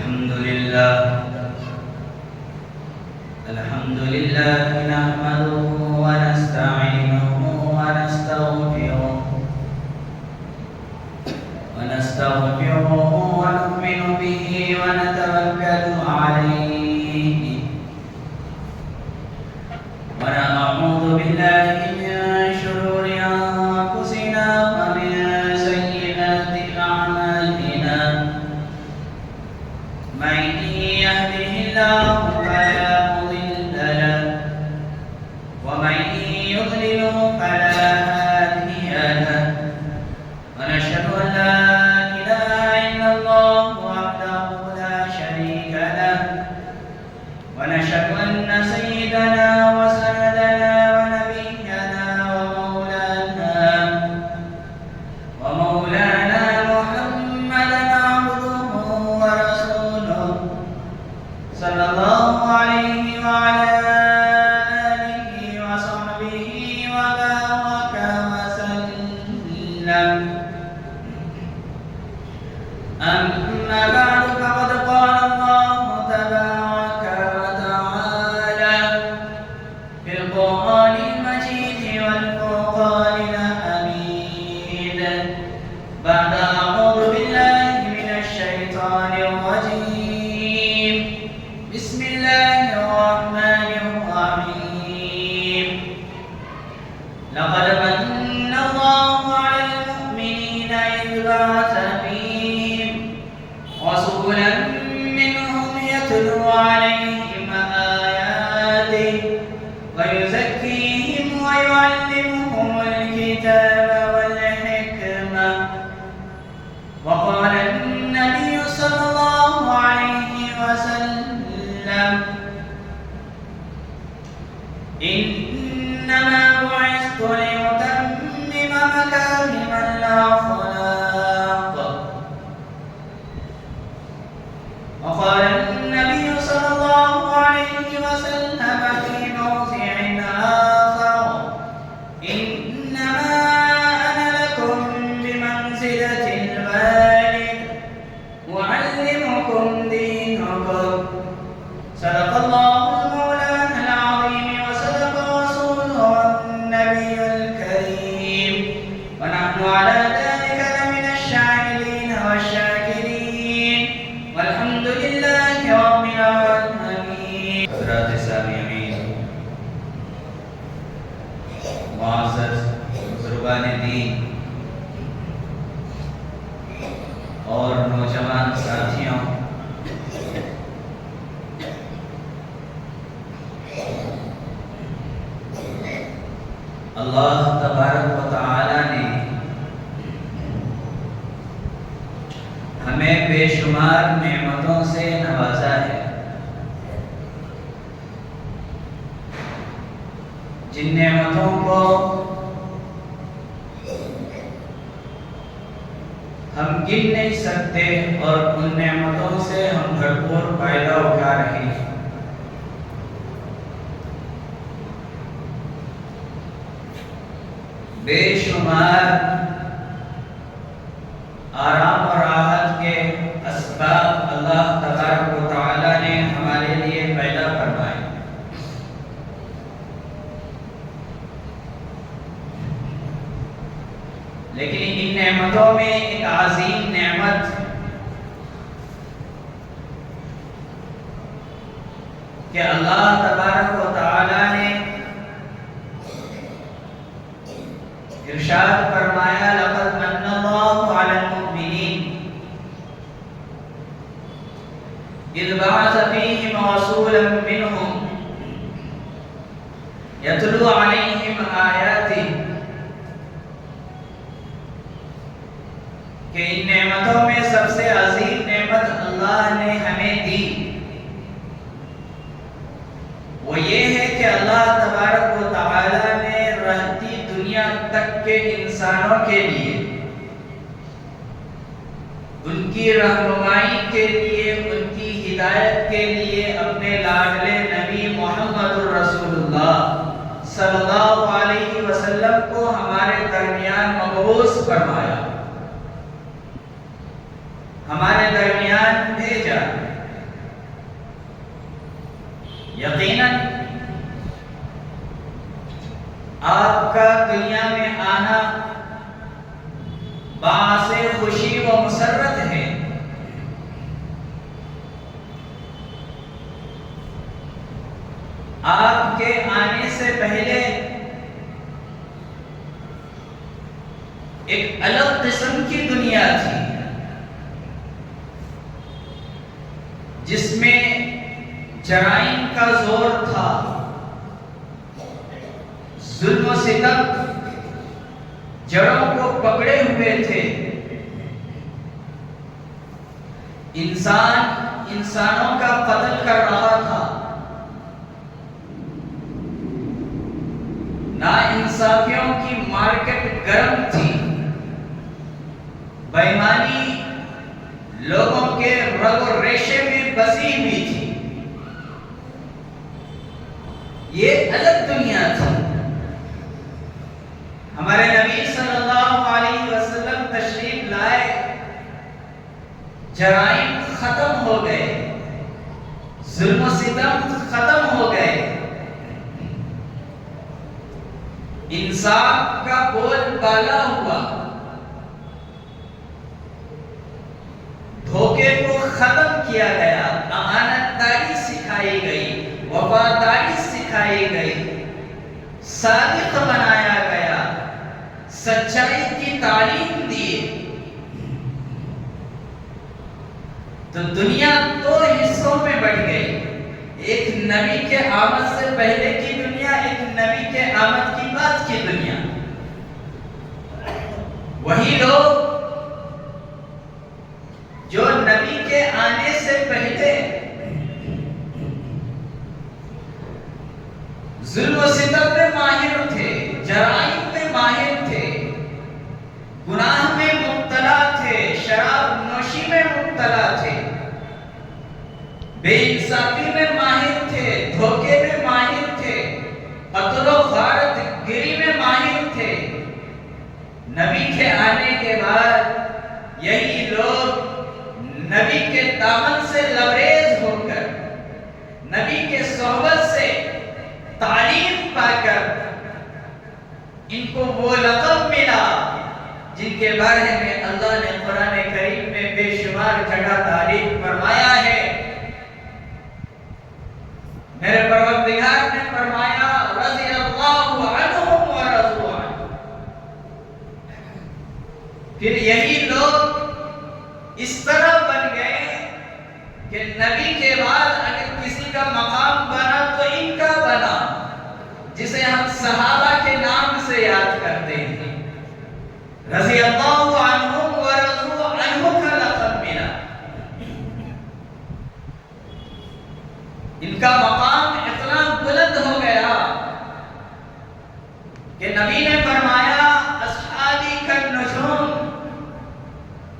الحمد لله نحمده ونستعينه ونستغفره ونؤمن به ونتوكل عليه ونعوذ بالله من شرور أنفسنا ومن سيئات أعمالنا من يهده الله فلا مضل له ومن يضلل فلا هادي له ونشهد أن لا إله إلا الله وحده لا شريك له ونشهد أن سيدنا وسندنا ونبينا ومولانا محمدا عبده ورسوله صلى الله عليه وعلى آله وصحبه وبارك وسلم. أما بعد فقد قال الله تبارك وتعالى في القرآن المجيد والفرقان الحميد بعد أعوذ بالله من الشيطان الرجيم بسم الله الرحمن الرحيم لقد من الله على المؤمنين إذ بعث فيهم رسولا منهم يتلو عليهم آياته ويزكيهم ويعلمهم الكتاب والحكمة وقال النبي صلى الله عليه وسلم إنما بعثت لأتمم مكارم الأخلاق. وقال النبي صلى الله عليه وسلم في موضع آخر إنما أنا لكم بمنزلة الوالد أعلمكم دينكم. صدق الله المولانا العظيم وصدق رسوله النبي الكريم ونحن على ذلك لمن الشاهدين والشاكرين والحمد لله رب العالمين. حضرات سامعین، معزز بزرگان دین اور نوجوان ساتھیوں، اللہ تبارک و تعالی نے ہمیں بے شمار نعمتوں سے نوازا ہے، جن نعمتوں کو ہم گن نہیں سکتے اور ان نعمتوں سے ہم بھرپور فائدہ اٹھا رہے ہیں۔ بے شمار آرام اور راحت کے اسباب اللہ تبارک و تعالی نے ہمارے لیے پیدا فرمائے، لیکن ان نعمتوں میں ایک عظیم نعمت کہ اللہ تبارک و تعالی نے ارشاد فرمایا لقد من اللہ علی المؤمنین اذ بعث فیہم رسولا منہم یتلو علیہم آیاتہ، کہ ان نعمتوں میں سب سے عظیم نعمت اللہ نے ہمیں دی وہ یہ ہے کہ اللہ تبارک و تعالی نے رہتی دنیا تک کے انسانوں کے لیے، ان کی رہنمائی کے لیے، ان کی ہدایت کے لیے اپنے لاڈلے نبی محمد الرسول اللہ صلی اللہ علیہ وسلم کو ہمارے درمیان مبعوث فرمایا، ہمارے درمیان بھیجا یقیناً آپ کا دنیا میں آنا باعث خوشی و مسرت ہے۔ آپ کے آنے سے پہلے ایک الگ قسم کی دنیا تھی جس میں جرائم کا زور تھا، ظلم و ستم جڑوں کو پکڑے ہوئے تھے، انسان انسانوں کا قتل کر رہا تھا، ناانصافیوں کی مارکیٹ گرم تھی، بے ایمانی لوگوں کے رگ و ریشے میں بسی ہوئی تھی۔ یہ الگ دنیا تھی۔ ہمارے نبی صلی اللہ علیہ وسلم تشریف لائے، جرائم ختم ہو گئے، ظلم و ستم ختم ہو گئے، انصاف کا بول بالا ہوا، دھوکے کو ختم کیا گیا، امانت داری سکھائی گئی، وفاداری سکھائی گئی، صادق بنایا گیا، سچائی کی تعلیم دی۔ تو دنیا دو حصوں میں بٹ گئی، ایک نبی کے آمد سے پہلے کی دنیا، ایک نبی کے آمد کی بعد کی دنیا۔ وہی لوگ جو نبی کے آنے سے پہلے ظلم و ستم میں ماہر تھے، جرائم میں ماہر تھے، گناہ میں مبتلا تھے، شراب نوشی میں مبتلا تھے، بے انصافی میں ماہر تھے، دھوکے میں ماہر تھے، قتل و غارت گری میں ماہر تھے، نبی کے آنے کے بعد یہی لوگ نبی کے دامن سے لبریز ہو کر، نبی کے صحبت سے تعلیم پا کر، ان کو وہ لقب ملا جن کے بارے میں اللہ نے قرآن کریم میں بے شمار جگہ تعریف فرمایا ہے۔ میرے پروردگار نے فرمایا رضی اللہ عنہم و رضوا عنہ۔ پھر یہی لوگ اس طرح بن گئے کہ نبی کے بعد اگر کسی کا مقام بنا تو ان کا بنا، جسے ہم صحابہ کے نام سے یاد کرتے ہیں، رضی اللہ عنہم و رضوا عنہ کا لقب ملا۔ ان کا مقام اتنا بلند ہو گیا کہ نبی نے فرمایا اصحابی کالنجوم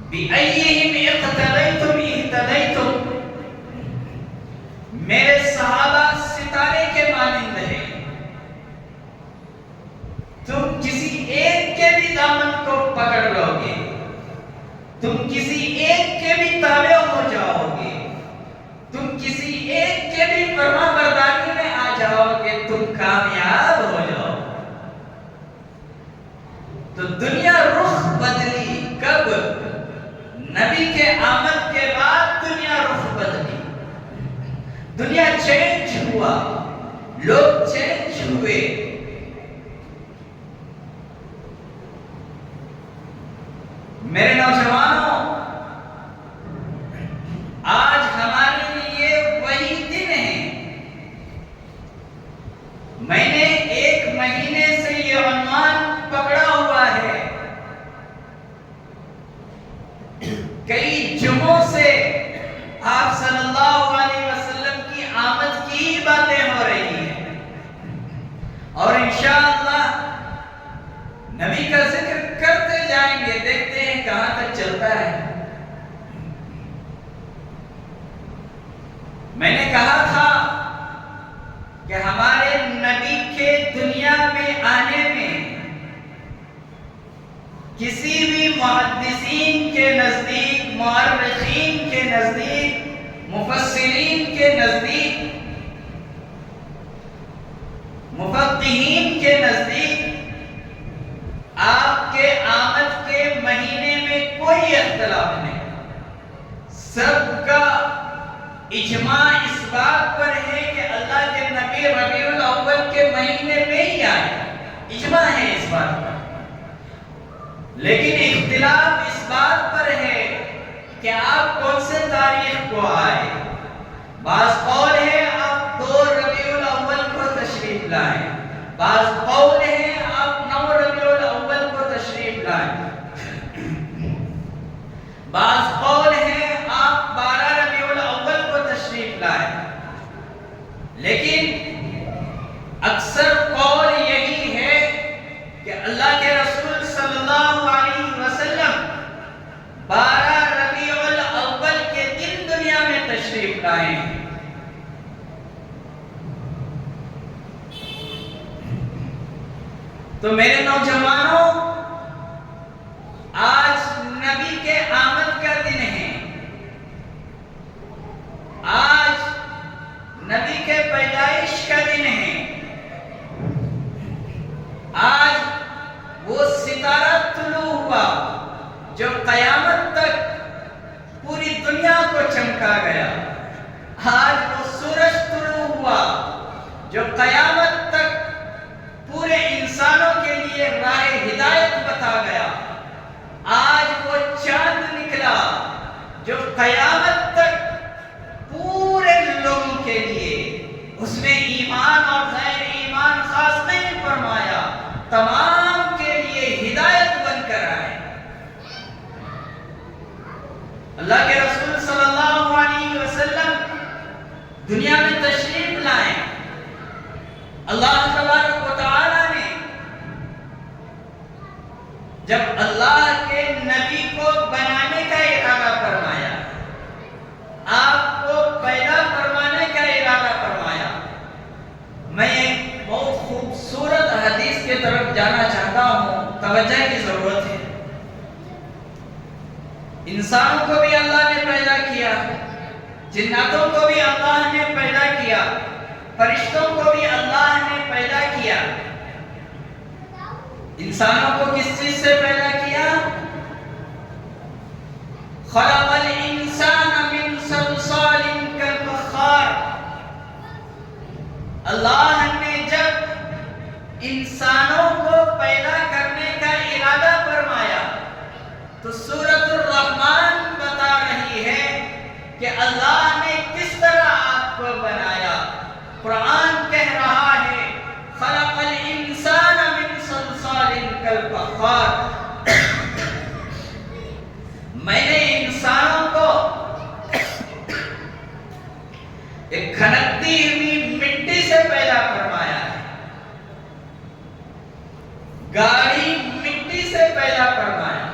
بِأَيِّهِمْ اقتدیتم اہتدیتم، میرے صحابہ ستارے کے مانند ہیں، تم کسی ایک کے بھی دامن کو پکڑ لو گے، تم کسی ایک کے بھی تابع ہو جاؤ گے، تم کسی ایک کے بھی فرما برداری میں آ جاؤ گے، تم کامیاب ہو جاؤ۔ تو دنیا رخ بدلی کب؟ نبی کے آمد کے بعد دنیا رخ بدلی، دنیا چینج ہوا، لوگ چینج ہوئے۔ میرے نوجوانوں، آج ہمارے لیے وہی دن ہے۔ میں نے ایک مہینے سے یہ عنوان پکڑا ہوا ہے، کئی جمعوں سے آپ صلی اللہ علیہ وسلم کی آمد کی باتیں ہو رہی ہیں، اور انشاءاللہ نبی کا ذکر کرتے جائیں گے، دیکھتے ہیں کہاں تک چلتا ہے۔ میں نے کہا تھا کہ ہمارے نبی کے دنیا میں آنے میں کسی بھی محدثین کے نزدیک، مؤرخین کے نزدیک، مفسرین کے نزدیک مفقہین کے نزدیک آپ کے آمد کے مہینے میں کوئی اختلاف نہیں، سب کا اجماع اس بات پر ہے کہ اللہ کے نبی ربیع الاول کے مہینے میں ہی آئے، اجماع ہے اس بات پر۔ لیکن اختلاف اس بات پر ہے کہ آپ کون سے تاریخ کو آئے۔ بعض قول ہے آپ 2 ربیع الاول کو تشریف لائیں، بعض قول ہے آپ 9 ربیع الاول کو تشریف لائیں، بعض قول ہے آپ 12 ربیع الاول کو تشریف لائیں، لیکن اکثر قول یہی ہے کہ اللہ کے رسول صلی اللہ علیہ وسلم 12 ربیع الاول کے دن دنیا میں تشریف لائے ہیں۔ تو میرے نوجوانوں، آج نبی کے آمد کا دن ہے، آج نبی کے پیدائش کا دن ہے، آج وہ ستارہ طلوع ہوا جو قیامت تک پوری دنیا کو چمکا گیا، آج وہ سورج طلوع ہوا جو قیامت تک پورے انسانوں کے لیے راہ ہدایت بتا گیا، آج وہ چاند نکلا جو قیامت تک پورے لوگوں کے لیے، اس میں ایمان اور غیر ایمان خاص نہیں فرمایا، تمام کے لیے ہدایت بن کر آئے۔ اللہ کے رسول صلی اللہ علیہ وسلم دنیا میں تشریف لائے، اللہ تبارک و تعالی نے جب اللہ کے نبی کو بنانے کا ارادہ فرمایا، آپ کو پیدا فرمانے کا ارادہ فرمایا، میں ایک بہت خوبصورت حدیث کی طرف جانا چاہتا ہوں، توجہ کی ضرورت ہے۔ انسانوں کو بھی اللہ نے پیدا کیا، جناتوں کو بھی اللہ نے پیدا کیا، فرشتوں کو بھی اللہ نے پیدا کیا۔ انسانوں کو کس چیز سے پیدا کیا؟ خلق الانسان من صلصال کالفخار۔ اللہ نے جب انسانوں کو پیدا کرنے کا ارادہ فرمایا تو سورۃ الرحمن بتا رہی ہے کہ اللہ نے کس طرح آپ کو بنایا۔ قرآن کہہ رہا ہے خلق الانسان من صلصال کالفخار، میں نے انسانوں کو ایک کھنکتی ہوئی مٹی سے پیدا فرمایا ہے، گاڑی مٹی سے پیدا فرمایا۔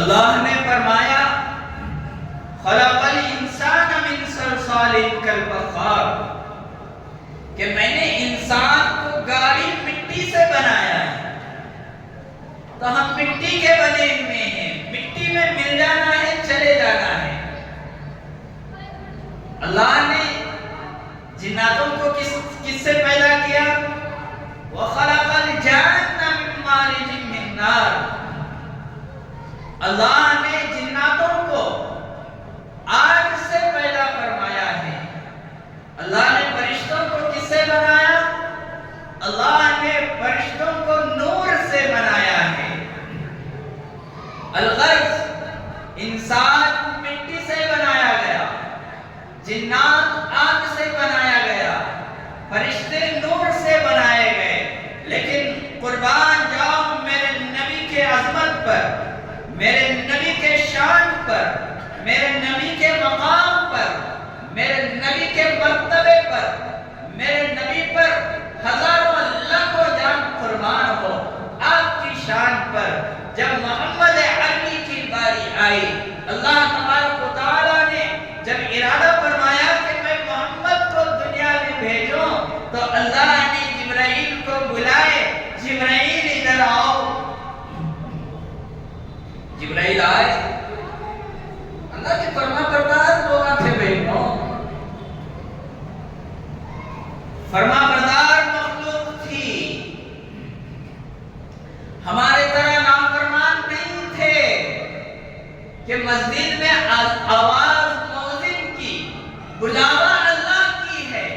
اللہ نے فرمایا خلق الانسان من صلصال کالفخار کہ میں نے انسان کو گاڑی مٹی سے بنایا ہے، تو ہم مٹی کے بنے ہوئے ہیں، مٹی میں مل جانا ہے، چلے جانا ہے۔ اللہ نے جناتوں کو کس سے پیدا کیا؟ وَخَلَقَ الْجَانَّ مِن مَارِجٍ مِّن نَارٍ۔ اللہ نے جناتوں کو آگ سے پیدا فرمایا ہے۔ اللہ نے فرشتوں کو کس سے بنایا؟ اللہ نے فرشتوں کو نور سے بنایا ہے۔ الغرض انسان مٹی سے بنایا گیا، جنات آگ سے بنایا گیا، فرشتے نور سے بنائے گئے، لیکن قربان جاؤ میرے نبی کے عظمت پر، میرے نبی کے شان پر، میرے نبی کے مقام پر، میرے نبی کے مرتبے پر، میرے نبی پر ہزاروں لاکھ اللہ نے جبرائیل کو بلائے، جبرائیل ادھر آؤ۔ جبرائیل آئے، اللہ کے فرما بردار لوگ تھے بہنوں، فرما بردار مخلوق تھی، ہمارے طرح نافرمان نہیں تھے کہ مسجد میں آواز مؤذن کی، بلاوا اللہ کی ہے۔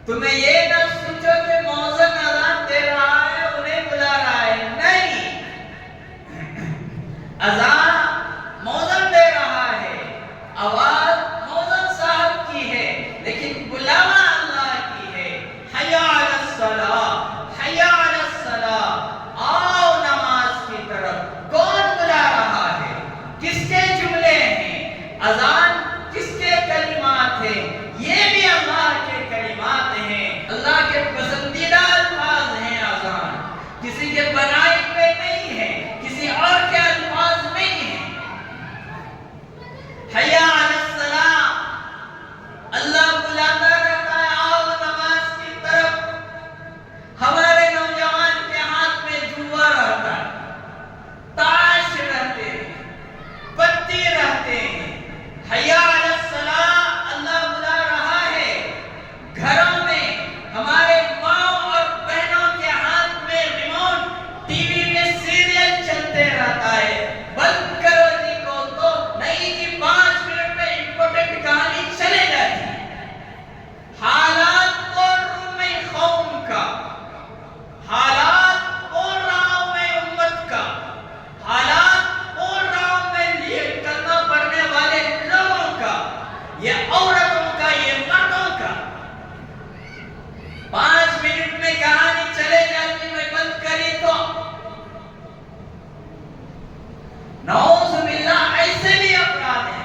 تمہیں یہ نہ سوچو کہ مؤذن اذان دے رہا ہے، انہیں بلا رہا ہے، نہیں، اذان مؤذن دے رہا ہے، آواز مؤذن صاحب کی ہے، لیکن بلاوا اللہ کی ہے۔ حی علی الصلاۃ، حی علی الصلاۃ، آؤ نماز کی طرف۔ کون بلا رہا ہے؟ کس کے جملے ہیں؟ اذان کس کے کلمات ہیں؟ یہ بھی اللہ کے کلمات ہیں، اللہ کے پسندیدہ الفاظ ہیں۔ اذان کسی کے بنائے ہوئے نہیں ہے، کسی اور کے الفاظ نہیں ہیں۔ حی علی الصلاۃ، اللہ بلاتا رہتا ہے، آؤ نماز کی طرف۔ ہمارے نوجوان کے ہاتھ میں جوا رہتا ہے، تاش رہتے ہیں، پتی رہتے ہیں۔ حی علی الصلاۃ، اللہ بلا رہا ہے۔ گھروں میں ہمارے ماں اور بہنوں کے ہاتھ میں ریموٹ، ٹی وی میں سیریل چلتے رہتا ہے، بند کرو جی کو تو نہیں جی 5 منٹ میں امپورٹنٹ کہانی چلے جاتی ہے۔ حالات بول رہا میں قوم کا، حالات بول رہا ہوں میں امت کا، حالات بول رہا ہوں میں لیے کلمہ پڑھنے والے لوگوں کا، یہ عورتوں کا، یہ مردوں کا۔ 5 منٹ میں کہانی چلے جاتی، میں بند کری تو نعوذ باللہ ایسے بھی افراد ہیں۔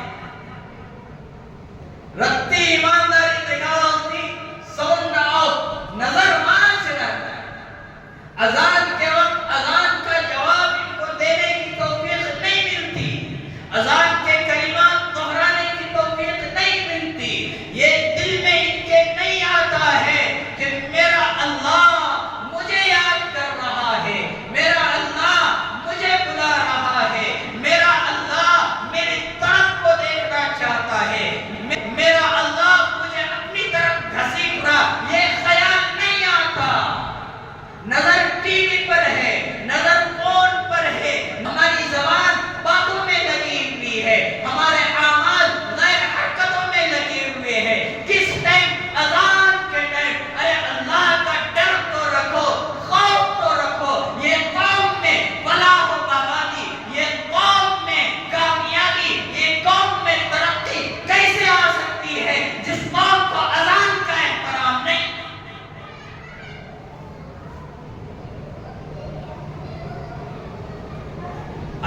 رتی ایمانداری دکھاوا ہوتی، ساؤنڈ آؤٹ، نظر مانچ رہتا ہے۔ اذان کے وقت اذان کا جواب ان کو دینے کی توفیق نہیں ملتی، اذان کے کلمات دہرانے کی توفیق نہیں ملتی۔ یہ دل میں ان کے نہیں آتا ہے کہ میرا اللہ مجھے یاد کر رہا ہے، میرا اللہ مجھے بلا رہا ہے، میرا اللہ میری طرف کو دیکھنا چاہتا ہے، میرا اللہ مجھے اپنی طرف گھسیٹ رہا، یہ خیال نہیں آتا۔ نظر ٹی وی پر ہے، نظر فون پر ہے، ہماری زبان باتوں میں لگی ہوئی ہے، ہمارے اعمال غیر حرکتوں میں لگے ہوئے ہیں۔ کس ٹائم؟ اذان کے ٹائم۔ ارے اللہ کا ڈر تو رکھو، خوف تو رکھو۔ یہ قوم میں فلاح و بہبودی، یہ قوم میں کامیابی، یہ قوم میں ترقی کیسے آ سکتی ہے جس قوم کو اذان کا احترام نہیں؟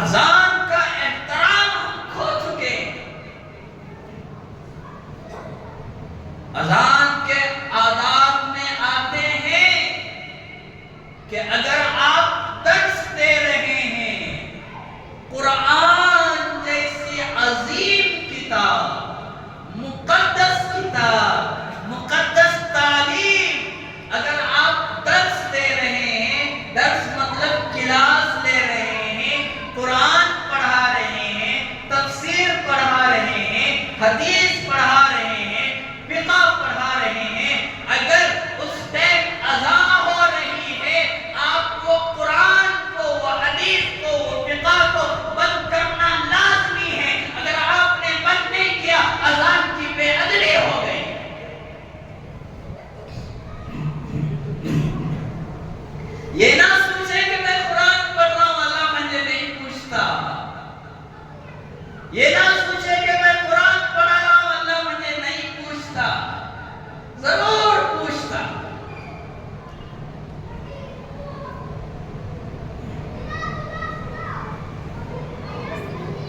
اذان کا احترام ہم کھو چکے ہیں۔ اذان کے آداب میں آتے ہیں کہ اگر آپ درس دے رہے ہیں، قرآن جیسی عظیم کتاب، مقدس تعلیم، اگر آپ درس دے رہے ہیں، درس مطلب کلاس لے رہے ہیں، قرآن پڑھا رہے ہیں، تفسیر پڑھا رہے ہیں، حدیث پڑھا رہے ہیں، فقہ پڑھا رہے ہیں، اگر اس ٹائم اذان ہو رہی ہے، آپ وہ قرآن کو، وہ حدیث کو، وہ فقہ کو بند کرنا لازمی ہے۔ اگر آپ نے بند نہیں کیا، اذان کی بے ادبی ہو گئی۔ یہ نہ سوچے کہ میں قرآن پڑھ رہا ہوں، اللہ مجھے نہیں پوچھتا۔ یہ نہ سوچے کہ میں قرآن پڑھ رہا ہوں، اللہ مجھے نہیں پوچھتا، ضرور پوچھتا۔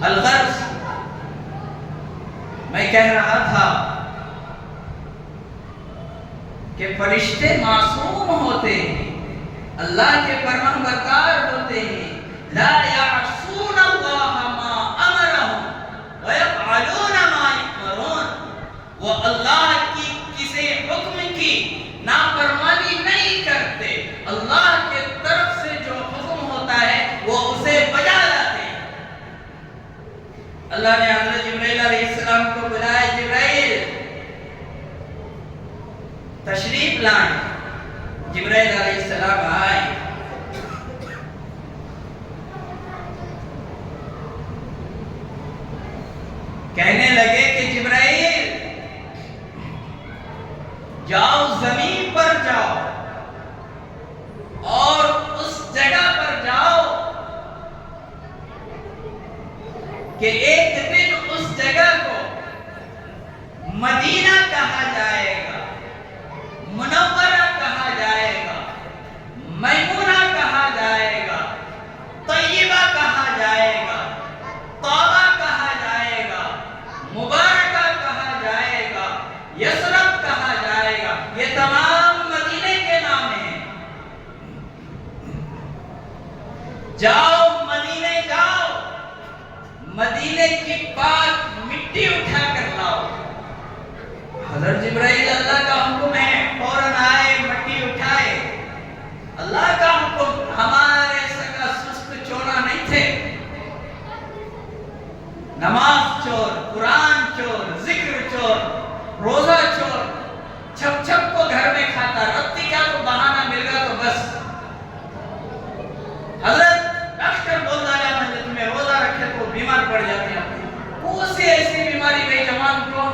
الغرض، میں کہہ رہا تھا کہ فرشتے معصوم ہوتے ہیں، اللہ کے فرمان بردار ہوتے ہیں، لا یعصون اللہ ما امرہم ویفعلون ما یؤمرون۔ وہ اللہ کی کسی سے حکم کی نافرمانی نہیں کرتے، اللہ کے طرف سے جو حکم ہوتا ہے وہ اسے بجا لاتے ہیں۔ اللہ نے حضرت جبرائیل علیہ السلام کو بلایا، جبرائیل تشریف لائیں۔ جبرائیل علیہ السلام آئے، کہنے لگے کہ جبرائیل جاؤ، زمین پر جاؤ اور اس جگہ پر جاؤ کہ ایک دن اس جگہ کو مدینہ کہا جائے گا، منورہ کہا جائے گا، میمونہ کہا جائے گا، طیبہ کہا جائے گا، طابہ کہا جائے گا، مبارکہ کہا جائے گا، یثرب کہا جائے گا۔ یہ تمام مدینے کے نام ہیں۔ جاؤ مدینے، جاؤ مدینے کی پاک مٹی اٹھا کر لاؤ۔ حضرت جبرائیل اللہ کا حکم ہے، فوراً آئے، مٹی اٹھائے۔ اللہ کا حکم، ہمارے سگا سست چورا نہیں تھے، نماز چور، قرآن چور، ذکر چور، روزہ چور، چھپ چھپ کو گھر میں کھاتا، رتی کا تو بہانہ مل گا تو بس۔ حضرت ڈاکٹر بول رہا ہے تمہیں روزہ رکھے تو بیمار پڑ جاتے ہیں۔ کون سی ایسی بیماری بے جوان کو؟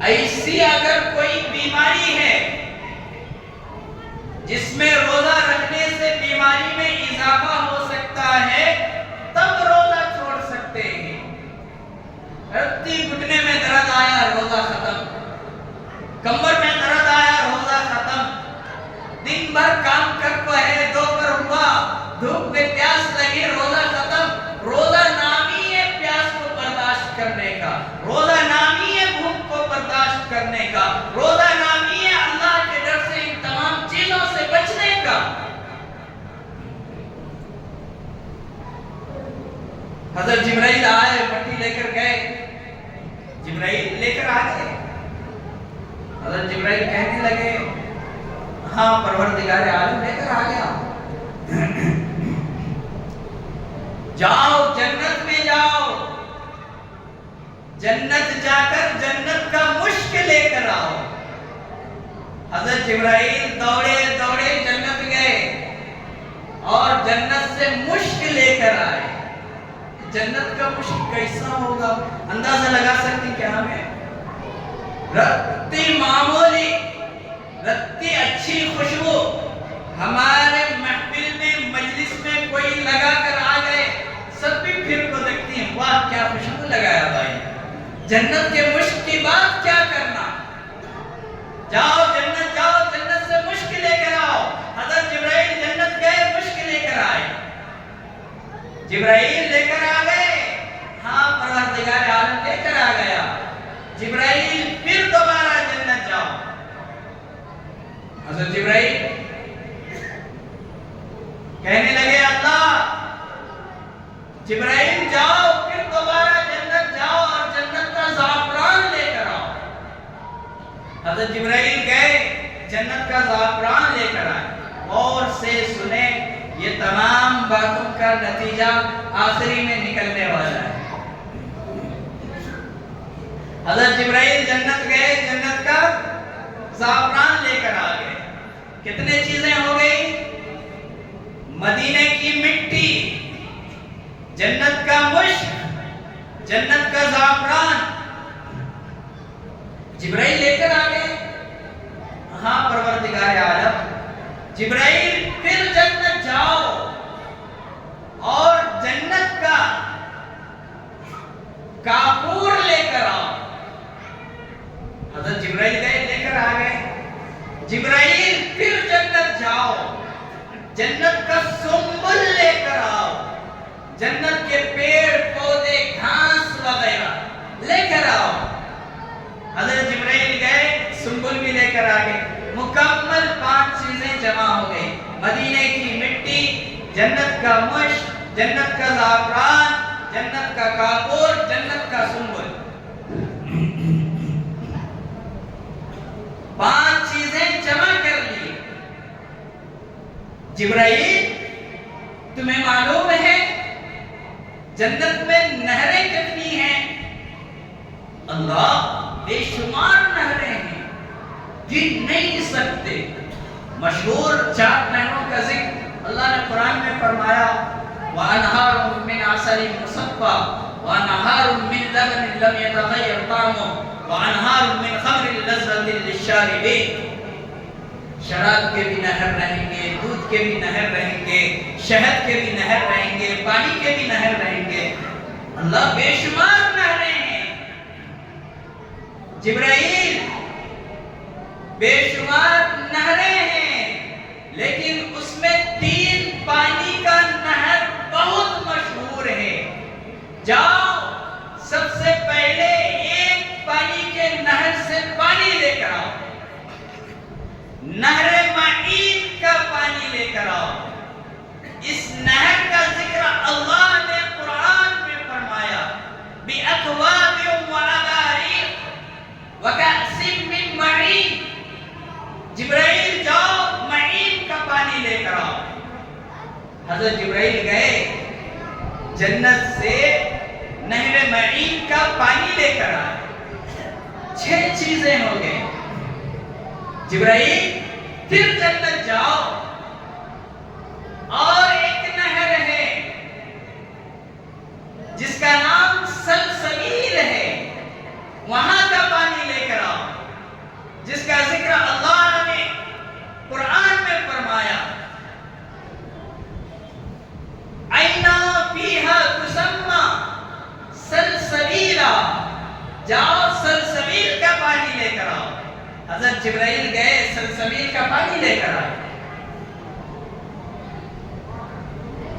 ایسی اگر کوئی بیماری ہے جس میں روزہ رکھنے سے بیماری میں اضافہ ہو سکتا ہے تب روزہ چھوڑ سکتے ہیں۔ رتی گھٹنے میں درد آیا، روزہ ختم، کمر میں درد آیا، روزہ ختم، دن بھر کام کر کو ہے، دوپہر ہوا، دھوپ میں پیاس لگی، روزہ ختم۔ روزہ نامی ہے پیاس کو برداشت کرنے کا، روزہ نامی ہے بھوک کو برداشت کرنے کا، روزہ نامی ہے اللہ کے ڈر سے ان تمام چیزوں سے بچنے کا۔ حضرت جبرائیل آئے، مٹی لے کر گئے، جبرائیل لے کر آ گئے۔ حضرت جبرائیل کہنے لگے ہاں پروردگار عالم لے کر آ گیا، جاؤ جنت میں جاؤ، جنت جا کر جنت کا مشک لے کر آؤ۔ حضرت جبرائیل دوڑے دوڑے جنت گئے اور جنت سے مشک لے کر آئے۔ جنت کا مشک کیسا ہوگا اندازہ لگا سکتے کیا ہمیں؟ رتی معمولی، رتی اچھی خوشبو، ہمارے محفل میں مجلس میں کوئی لگا کر آ گئے، سب بھی پھر کو دیکھتی ہیں واہ کیا خوشبو لگایا بھائی۔ جنت کے مشک کی بات کیا کرنا، جاؤ جنت، جاؤ جنت سے مشک لے کر آؤ۔ حضرت جبرائیل جنت گئے، مشک لے کر آئے، جبرائیل لے کر آ گئے، ہاں پروردگار عالم لے کر آ گیا۔ جبرائیل پھر دوبارہ جنت جاؤ۔ حضرت جبرائیل کہنے لگے اللہ جبرائیل جاؤ، پھر دوبارہ جنت جاؤ اور جنت کا زعفران لے کر آؤ۔ حضرت جبرائیل گئے، جنت کا زعفران لے کر آئے۔ اور سے سنیں، یہ تمام باتوں کا نتیجہ آخری میں نکلنے والا ہے۔ حضرت جبرائیل جنت گئے، جنت کا زعفران لے کر آ گئے۔ کتنے چیزیں ہو گئی؟ مدینے کی مٹی، جنت کا مشک، جنت کا زعفران، جبرائیل لے کر آ گئے۔ ہاں پروردگار عالم، جبرائیل پھر جنت جاؤ اور جنت کا کافور لے کر آؤ۔ حضرت جبرائیل گئے، لے کر آ گئے۔ جبرائیل پھر جنت جاؤ، جنت کا سنبل لے کر آؤ، جنت کے پیڑ پودے گھاس وغیرہ لے کر آؤ۔ حضرت جبرائیل گئے، سنبل بھی لے کر آ گئے۔ مکمل 5 چیزیں جمع ہو گئی، مدینے کی مٹی، جنت کا مشک، جنت کا زعفران، جنت کا کافور، جنت کا سنبل۔ جبرائیل تمہیں معلوم ہے جنت میں نہریں کتنی ہیں؟ اللہ بے شمار نہریں ہیں، گن نہیں سکتے۔ مشہور 4 نہروں کا ذکر اللہ نے قرآن میں فرمایا، وَأَنْهَارٌ مِّنْ عَسَلٍ مُّصَفًّى وَأَنْهَارٌ مِّن لَبَنٍ لَّمْ يَتَغَيَّرْ طَعْمُهُ وَأَنْهَارٌ مِّن خَمْرٍ لَّذَّةٍ لِّلشَّارِبِينَ۔ شراب کے بھی نہر رہیں گے، دودھ کے بھی نہر رہیں گے، شہد کے بھی نہر رہیں گے، پانی کے بھی نہر رہیں گے۔ اللہ بے شمار نہریں ہیں۔ جبرائیل بے شمار نہریں ہیں، لیکن اس میں 3 پانی کا نہر بہت مشہور ہے۔ جاؤ سب سے پہلے ایک پانی کے نہر سے پانی لے کر آؤ، نہر معین کا پانی لے کر آؤ۔ اس نہر کا ذکر اللہ نے قرآن میں فرمایا، بِأَكْوَابٍ وَأَبَارِيقَ وَكَأْسٍ مِّن مَّعِينٍ۔ جبرائیل جاؤ معین کا پانی لے کر آؤ۔ حضرت جبرائیل گئے، جنت سے نہر معین کا پانی لے کر آئے۔ 6 چیزیں ہو گئے۔ جبرائیل پھر جنت جاؤ، اور ایک نہر ہے جس کا نام سلسبیل ہے، وہاں کا پانی لے کر آؤ، جس کا ذکر اللہ نے قرآن میں فرمایا، عَيْنًا فِيهَا تُسَمَّى سلسبیلا۔ جاؤ سلسبیل کا پانی لے کر آؤ۔ حضرت جبرائیل گئے، سلسبیل کا پانی لے کر آئے۔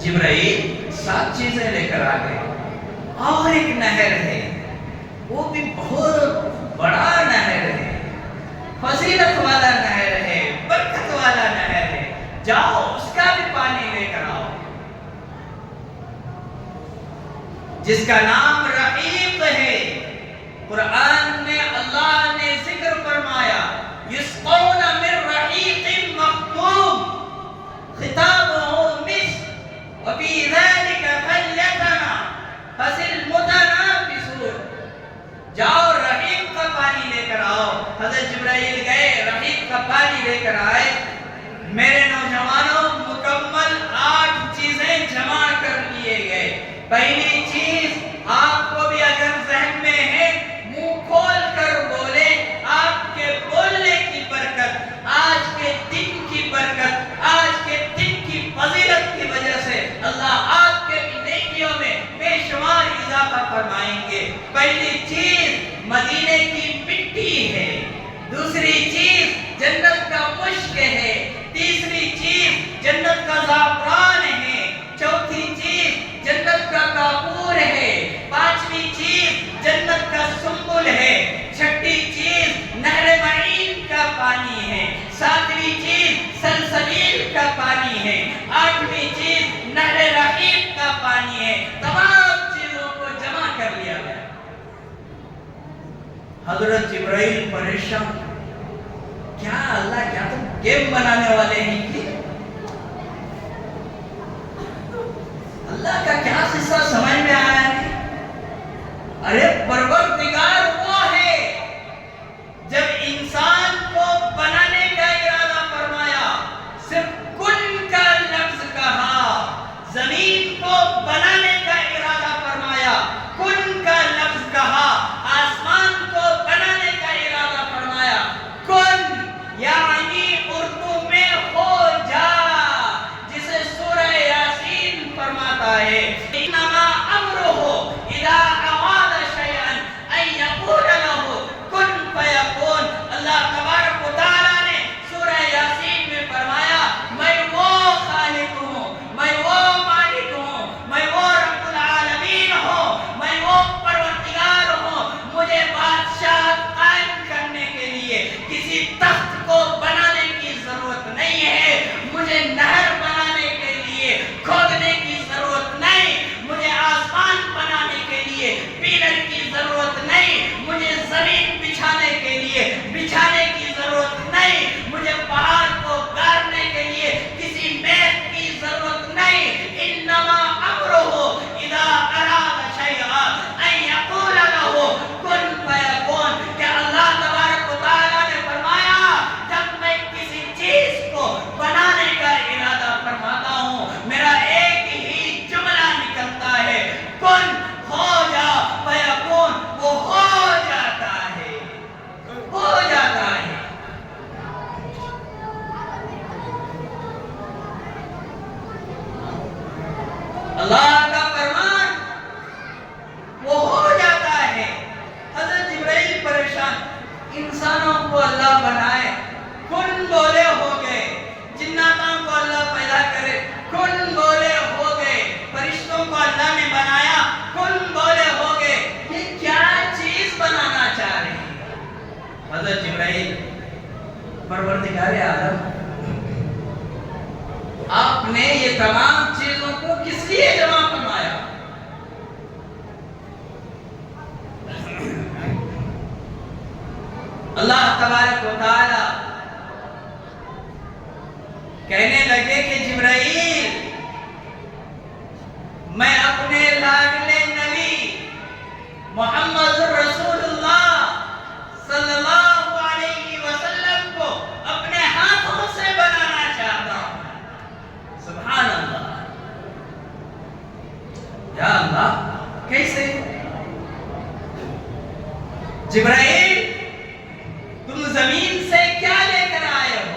جبرائیل 7 چیزیں لے کر آ گئے۔ اور ایک نہر ہے، وہ بھی بہت بڑا نہر ہے، فضیلت والا نہر ہے، برکت والا نہر ہے، جاؤ اس کا بھی پانی لے کر آؤ، جس کا نام رحیق ہے۔ قرآن میں اللہ نے ذکر فرمایا، یسقون من رحیق مختوم ختامہ مسک وفی ذلک فلیتنافس المتنافسون۔ جاؤ رحیق کا پانی لے کر آؤ۔ حضرت جبرائیل گئے، رحیق کا پانی لے کر آئے۔ میرے نوجوانوں، مکمل 8 چیزیں جمع کر لیے گئے۔ پہلی چیز آپ کو بھی اگر ذہن میں ہے، منہ کھول کر بولے، آپ کے بولنے کی برکت، آج کے دن کی برکت، آج کے دن کی فضیلت کی وجہ سے اللہ آپ کے بھی نیکیوں میں بے شمار اضافہ فرمائیں گے۔ پہلی چیز مدینے کی مٹی ہے، دوسری چیز جنت کا مشک ہے، تیسری چیز جنت کا زعفران ہے، چوتھی چیز جنت کا کافور ہے، پانچویں چیز جنت کا سنبل ہے، چھٹی چیز نہر معین کا پانی ہے، ساتویں چیز سلسبیل کا پانی ہے، آٹھویں چیز نہر رحیق کا پانی ہے۔ تمام چیزوں کو جمع کر لیا گیا۔ حضرت جبرائیل پریشان، کیا اللہ، کیا تم گیم بنانے والے ہیں کہ اللہ کا کیا قصہ سمجھ میں آیا ہے؟ ارے پروردگار وہ ہے جب انسان کو بنانے کا ارادہ فرمایا، صرف کن کا لفظ کہا، زمین کو بنانے کا ارادہ فرمایا، کن کا لفظ کہا، آسمان کو بنانے کا ارادہ فرمایا، کن یعنی اردو میں ہو جا، جسے سورہ یاسین فرماتا ہے، انما امرہ اذا اراد شیئا ان پروردگار عالم آپ نے یہ تمام چیزوں کو کس لیے جمع فرمایا؟ اللہ تبارک و تعالی کہنے لگے کہ جبرائیل، میں اپنے لاڈلے نبی محمد رسول اللہ صلی اللہ علیہ وسلم کو اپنے ہاتھوں سے بنانا چاہتا ہوں۔ سبحان اللہ، یا اللہ، کیسے؟ جبرائیل، تم زمین سے کیا لے کر آئے ہو؟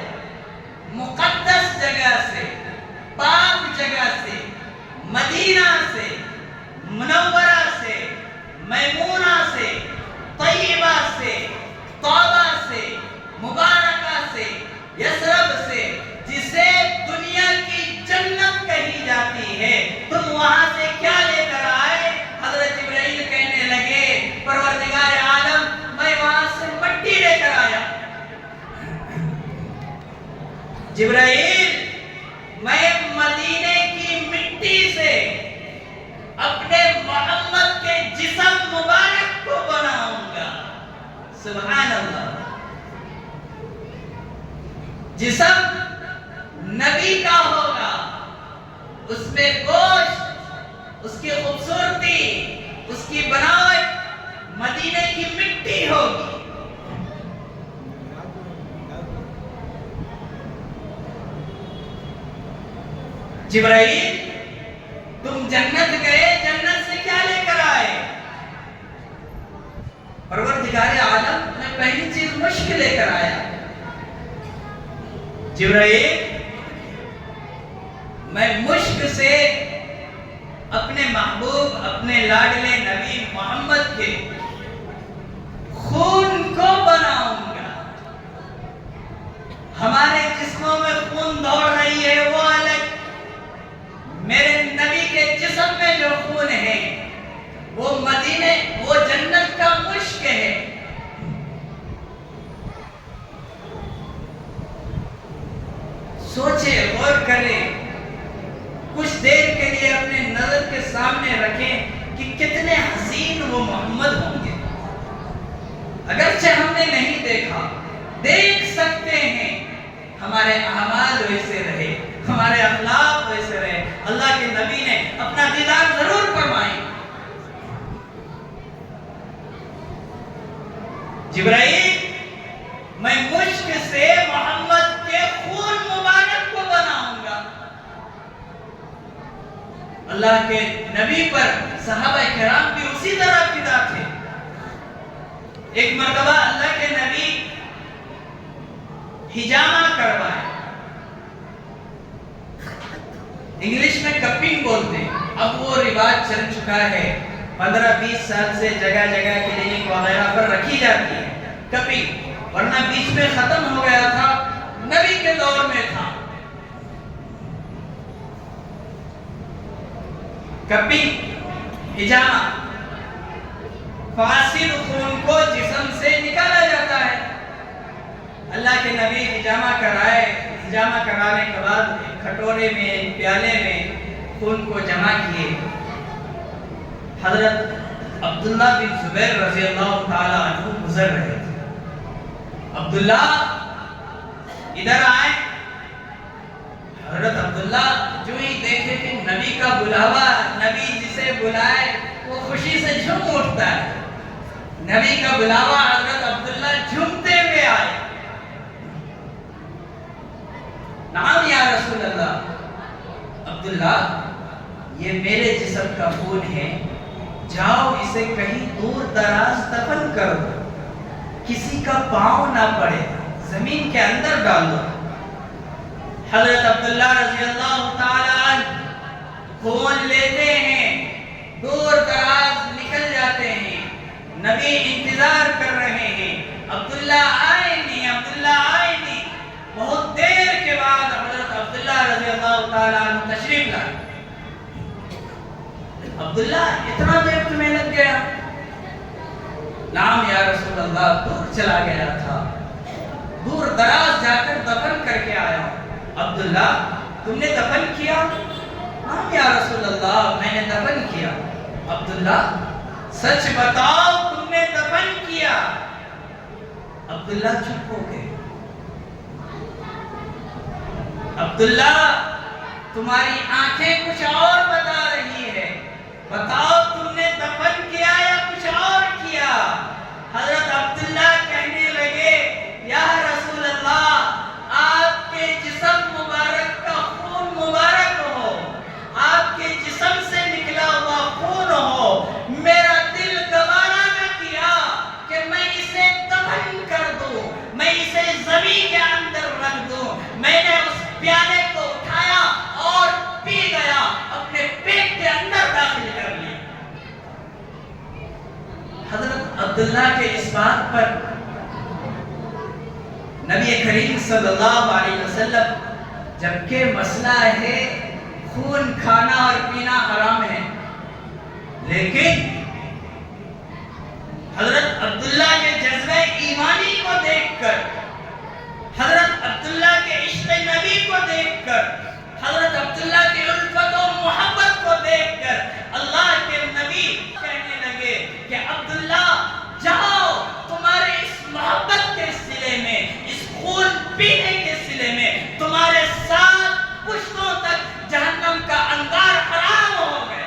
مقدس جگہ سے، پاک جگہ سے، مدینہ سے، منورہ سے، میمونہ سے، طیبہ سے، طابہ سے، مبارکہ سے، یثرب سے، جسے دنیا کی جنت کہی جاتی ہے، تم وہاں سے کیا لے کر آئے؟ حضرت جبرائیل کہنے لگے، پروردگار عالم، میں وہاں سے مٹی لے کر آیا۔ جبرائیل، میں مدینے کی مٹی سے اپنے محمد کے جسم مبارک کو بناؤں گا۔ سبحان اللہ، جسم نبی کا ہوگا، اس میں گوشت، اس کی خوبصورتی، اس کی بناوٹ مدینے کی مٹی ہوگی۔ جبرائیل، تم جنت گئے، جنت سے کیا لے کر آئے؟ پروردگار عالم، میں پہلی چیز مشک لے کر آیا۔ جبرائیل، میں مشک سے اپنے محبوب، اپنے لاڈلے نبی محمد کے خون کو بناؤں گا۔ ہمارے جسموں میں خون دوڑ رہی ہے وہ الگ، میرے نبی کے جسم میں جو خون ہے وہ مدینے، وہ جنت کا مشک ہے۔ سوچے، غور کریں، کچھ دیر کے لیے اپنے نظر کے سامنے رکھیں کہ کتنے حسین وہ محمد ہوں گے۔ اگرچہ ہم نے نہیں دیکھا، دیکھ سکتے ہیں، ہمارے اعمال ویسے رہے، ہمارے اخلاق ویسے رہے، اللہ کے نبی نے اپنا دیدار ضرور فرمائی۔ جبرائیل، میں مشک سے محمد کے خون مبارک کو بناؤں گا۔ اللہ کے نبی پر صحابہ کرام بھی اسی طرح فدا تھے۔ ایک مرتبہ اللہ کے نبی ہجامہ کروائے، انگلش میں کپنگ بولتے ہیں، اب وہ رواج چل چکا ہے، 15-20 سال سے جگہ جگہ کلینک وغیرہ پر رکھی جاتی ہے کپنگ، ورنہ بیچ میں ختم ہو گیا تھا، نبی کے دور میں تھا۔ کپنگ، ہجامہ، فاسد خون کو جسم سے نکالا جاتا ہے۔ اللہ کے نبی ہجامہ کرائے، ہجامہ کرانے کے بعد ایک کھٹورے میں، ایک پیالے میں خون کو جمع کیے۔ حضرت عبداللہ بن زبیر رضی اللہ تعالی عنہ گزر رہے تھے۔ عبداللہ ادھر آئے۔ حضرت عبداللہ جو ہی دیکھے کہ نبی کا بلاوا، نبی جسے بلائے وہ خوشی سے جھوم اٹھتا ہے، نبی کا بلاوا، حضرت عبداللہ جھومتے ہوئے آئے۔ نعم یا رسول اللہ، عبداللہ یہ میرے جسم کا خون ہے، جاؤ اسے کہیں دور دراز دفن کر دو، کسی کا پاؤں نہ پڑے، زمین کے اندر ڈال دو۔ حضرت عبداللہ رضی اللہ تعالی عنہ خون لیتے ہیں، دور دراز نکل جاتے ہیں، نبی انتظار کر رہے ہیں، عبداللہ آئے نہیں، عبداللہ آئے نہیں۔ بہت دیر کے بعد حضرت عبداللہ رضی اللہ تعالی عنہ تشریف لائے۔ عبداللہ اتنا دیر تمہیں لگ گیا؟ نعم یا رسول اللہ، دور چلا گیا تھا، دور دراز جا کر دفن کر کے آیا ہوں۔ عبداللہ تم نے دفن کیا؟ ہاں یا رسول اللہ میں نے دفن کیا۔ عبداللہ سچ بتاؤ تم نے دفن کیا؟ عبداللہ چپ ہو گئے۔ عبداللہ تمہاری آنکھیں کچھ اور بتا رہی ہے، بتاؤ تم نے دفن کیا یا کچھ اور کیا؟ حضرت عبداللہ کہنے لگے یا رسول اللہ آپ کے جسم مبارک کا خون مبارک ہو، آپ کے جسم سے نکلا ہوا خون ہو، میرا دل گوارا نہ کیا کہ میں اسے دفن کر دوں، میں اسے زمین کے اندر رکھ دوں۔ میں نے اس پیالے کو اٹھایا اور پی گیا، اپنے پیٹ کے اندر داخل کر لیا۔ حضرت عبداللہ کے اس بات پر نبی کریم صلی اللہ علیہ وسلم، جبکہ مسئلہ ہے خون کھانا اور پینا حرام ہے، لیکن حضرت عبداللہ کے جذبہ ایمانی کو دیکھ کر، حضرت عبداللہ کے عشق نبی کو دیکھ کر، حضرت عبداللہ کی الفت و محبت کو دیکھ کر اللہ کے نبی کہنے لگے کہ عبداللہ جاؤ، تمہارے اس محبت کے صلے میں، اس خون پینے کے صلے میں تمہارے 7 پشتوں تک جہنم کا انگار حرام ہو گیا۔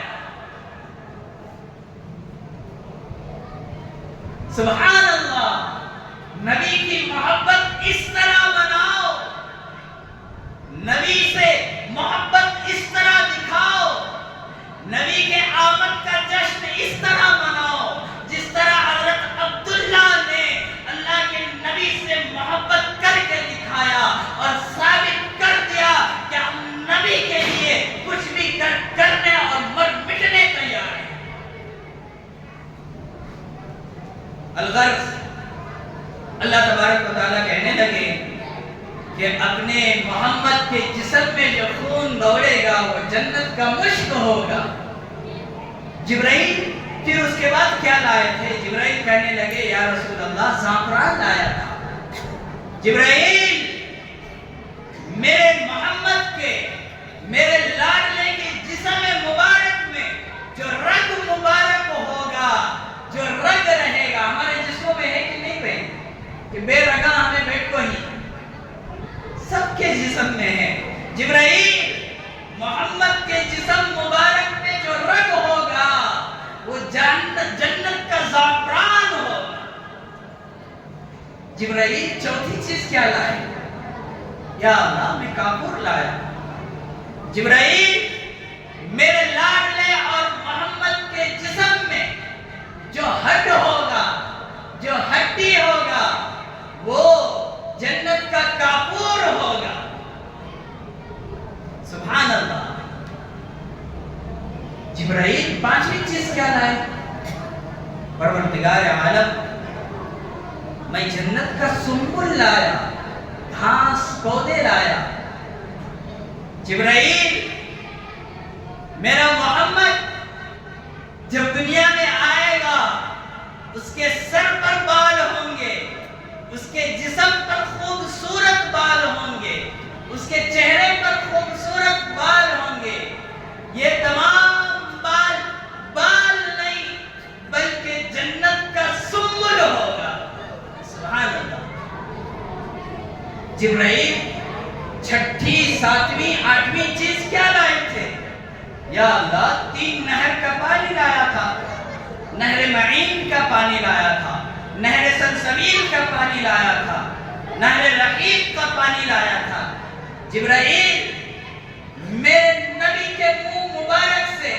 سبحان اللہ، نبی کی محبت اس طرح بناؤ، نبی سے محبت اس طرح دکھاؤ، نبی کے آمد کا جشن اس طرح مناؤ جس طرح حضرت عبداللہ نے اللہ کے نبی سے محبت کر کے دکھایا اور ثابت کر دیا کہ ہم نبی کے لیے کچھ بھی کرنے اور مر مٹنے تیار ہیں۔ الغرض اللہ تبارک و تعالیٰ کہنے لگے کہ اپنے محمد کے جسم میں جو خون دوڑے گا وہ جنت کا مشک ہوگا۔ جبرائیل پھر اس کے بعد کیا لائے تھے؟ جبرائیل کہنے لگے یا رسول اللہ زعفران لایا تھا۔ جبرائیل میرے محمد کے، میرے لاڈلے کے جسم مبارک میں جو رگ مبارک ہوگا، جو رگ رہے گا، ہمارے جسموں میں ہے کہ نہیں بھائی کہ بے رگا ہمیں بیٹھو ہی، سب کے جسم میں ہے۔ جبرائیل محمد کے جسم مبارک میں جو رگ ہوگا وہ جنت کا زعفران ہوگا۔ جبرائیل چوتھی چیز کیا لائے؟ یا اللہ میں کافور لایا۔ جبرائیل میرے لاڈلے اور محمد کے جسم میں جو ہڈ ہوگا، جو ہڈی ہوگا وہ جنت کا کافور ہوگا۔ سبحان اللہ۔ جبرائیل پانچویں چیز کیا لائے؟ پروردگار عالم میں جنت کا سنبل لایا، گھاس پودے لایا۔ جبرائیل میرا محمد جب دنیا میں آئے گا اس کے سر پر بال ہوں گے، اس کے جسم پر خوبصورت بال ہوں گے، اس کے چہرے پر خوبصورت بال ہوں گے۔ یہ تمام بال نہیں بلکہ جنت کا سنبل ہوگا۔ سبحان اللہ۔ جبرائیل چھٹی، ساتویں، آٹھویں چیز کیا لائے تھے؟ یا اللہ 3 نہر کا پانی لایا تھا، نہر معین کا پانی لایا تھا، نہر سلسبیل کا پانی لایا تھا، نہر رحیق کا پانی لایا تھا۔ جبرائیل میرے نبی کے منہ مبارک سے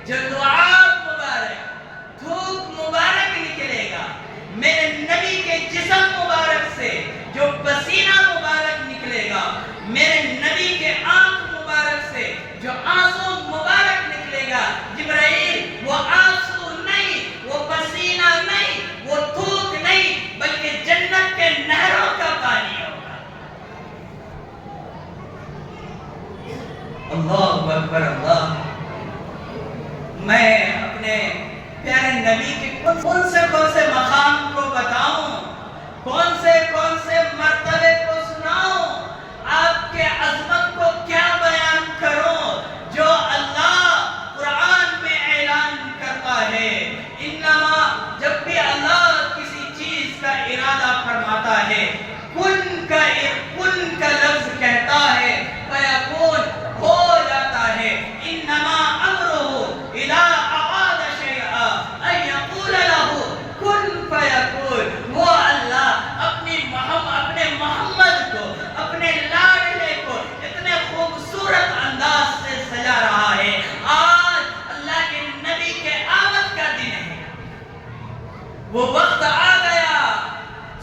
جو لعاب مبارک، تھوک مبارک نکلے گا، میرے نبی کے جسم مبارک سے جو پسینہ مبارک نکلے گا، میرے نبی کے آنکھ مبارک سے جو آنسو مبارک نکلے گا، جبرائیل وہ آنسو نہیں، وہ پسینہ نہیں، وہ تھوک نہیں، بلکہ جنت کے نہروں کا پانی ہوگا۔ اللہ اکبر اللہ۔ میں اپنے پیارے نبی کے کون سے مقام کو بتاؤں، کون سے مرتبے فرماتا ہے، کن کا لفظ کہتا ہے فیکون، ہو جاتا ہے۔ انما امرہ اذا اراد شیئا ان یقول لہ کن فیکون۔ وہ اللہ اپنے محمد کو، اپنے لاڈلے کو اتنے خوبصورت انداز سے سجا رہا ہے۔ آج اللہ کے نبی کے آمد کا دن ہے، وہ وقت آ گیا،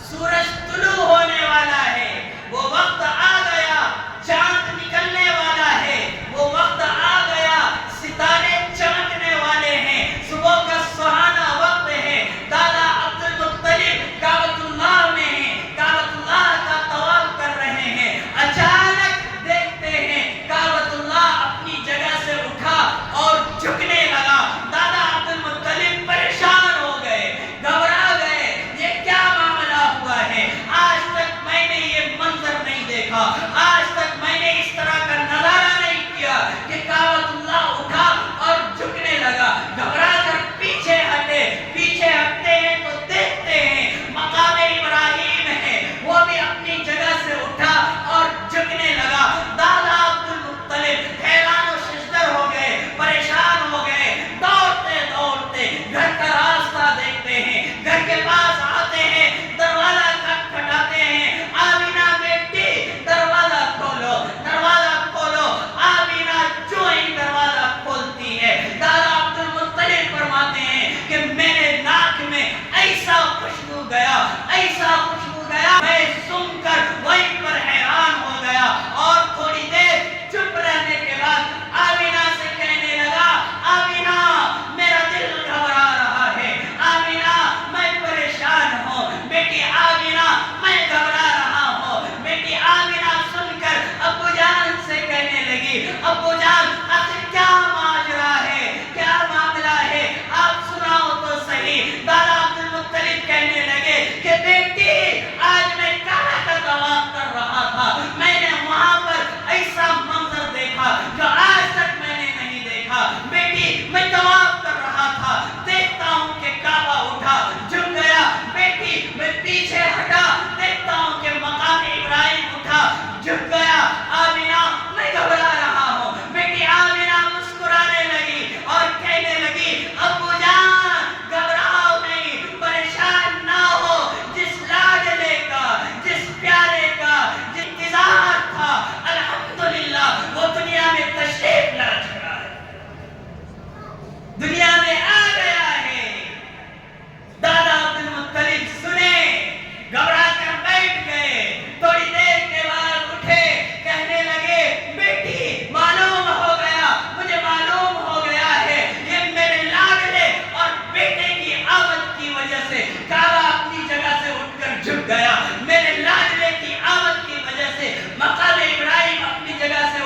سورج طلوع ہونے والا ہے، وہ وقت آ گیا، چاند نکلنے والا ہے، وہ وقت آ گیا، ستارے چمکنے والے ہیں، صبح کا سہانا وقت ہے۔ دادا عبد المطلب کعبۃ اللہ میں ہیں، کعبۃ اللہ کا طواف کر رہے ہیں، اچانک دیکھتے ہیں کعبۃ اللہ اپنی جگہ سے اٹھا اور جھکنے لگا۔ دادا عبد المطلب پریشان ہو گئے، گھبرا گئے، یہ کیا معاملہ ہوا ہے؟ آج تک میں نے یہ منظر نہیں دیکھا، آج تک میں نے اس طرح کا نظارہ نہیں کیا کہ کعبۃ اللہ اٹھا اور جھکنے لگا۔ گھبرا کر پیچھے ہٹے، پیچھے ہٹتے ہیں تو دیکھتے ہیں مقام ابراہیم ہے، وہ بھی اپنی جگہ سے اٹھا اور جھکنے لگا۔ دادا عبد المطلب حیران و ششدر ہو گئے، پریشان ہو گئے، دوڑتے دوڑتے گھر کا راستہ دیکھتے ہیں، گھر کے پاس آتے ہیں، دروازہ کھٹکھٹاتے ہیں، آمینہ بیٹی دروازہ کھولو، دروازہ کھولو۔ آمینہ جو ہی دروازہ کھولتی ہے، دادا عبد المطلب فرماتے ہیں کہ میرے ناک میں ایسا خوشبو گیا، ایسا خوشبو گیا، میں سن کر وہیں پر حیران ہو گیا، اور تھوڑی دیر چپ رہنے کے بعد آمینہ سے کہنے لگا، آمینہ میرا دل گھبرا رہا ہے، آمینہ میں پریشان ہوں، بیٹی آمینہ میں گھبرا رہا ہوں۔ بیٹی آمینہ سن کر ابو جان سے کہنے لگی، ابو جان آخر کیا ماجرا ہے، کیا معاملہ ہے، آپ سناؤ تو صحیح۔ دادا عبد المطلب کہنے لگے کہ بیٹی آج میں کعبہ کا طواف کر رہا تھا، میں نے وہاں پر ایسا منظر دیکھا جو آج تک میں نے نہیں دیکھا۔ بیٹی میں طواف کر رہا تھا، دیکھتا ہوں کہ کعبہ اٹھا جھک گیا، بیٹی میں پیچھے ہٹا، دیکھتا ہوں کہ مقام ابراہیم اٹھا جھک گیا، آمینہ میں گھبرا رہا ہوں۔ بیٹی آمینہ مسکرانے لگی اور کہنے لگی، ابو جان گھبراؤ نہیں، پریشان نہ ہو، جس لاڈلے کا، جس پیارے کا جس انتظار تھا، الحمدللہ وہ دنیا میں تشریف لا چکا ہے، دنیا میں آ گیا ہے۔ دادا عبد المطلب سنے، گھبرا کر بیٹھ گئے، تھوڑی دیر کے بعد اٹھے، کہنے لگے، بیٹی معلوم ہو گیا، مجھے معلوم ہو گیا ہے، یہ میرے لاڈلے اور بیٹے کی آمد کی وجہ سے کعبہ اپنی جگہ سے اٹھ کر جھک گیا، میرے لاڈلے کی آمد کی وجہ سے مقام ابراہیم اپنی جگہ سے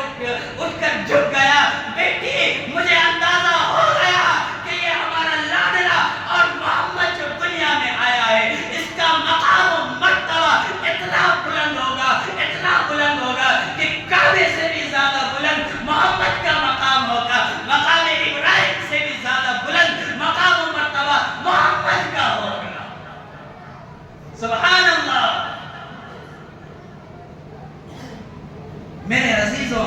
اٹھ کر جھک گیا۔ بیٹی مجھے اندازہ ہو گیا کہ یہ ہمارا لاڈلا اور محمد جو دنیا میں آیا ہے، اس کا مقام و مرتبہ اتنا بلند ہوگا، اتنا بلند ہوگا کہ کعبے سے بھی زیادہ بلند محمد کا مقام ہوگا، مقام ابراہیم سے بھی زیادہ بلند مقام و مرتبہ محمد کا ہوگا۔ سبحان اللہ۔ میرے عزیزوں،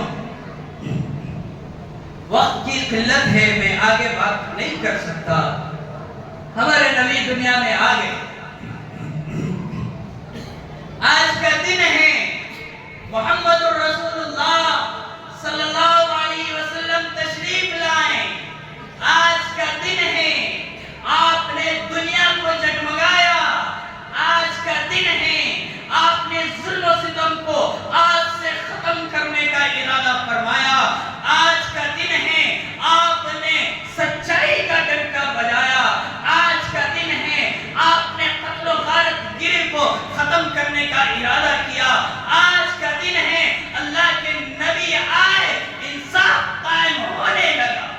وقت کی قلت ہے، میں آگے بات نہیں کر سکتا۔ ہمارے نبی دنیا میں آ گئے، آج کا دن ہے، محمد الرسول اللہ صلی اللہ علیہ وسلم تشریف لائیں، آج کا دن ہے، آپ نے دنیا کو جگمگایا، آج کا دن ہے، آپ نے ظلم و ستم کو آج سے ختم کرنے کا ارادہ فرمایا، آج کا دن ہے، آپ نے سچائی کا ڈنکا بجایا، آج کا دن ہے، آپ نے قتل و غارت گری کو ختم کرنے کا ارادہ کیا، آج کا دن ہے، اللہ کے نبی آئے، انصاف قائم ہونے لگا۔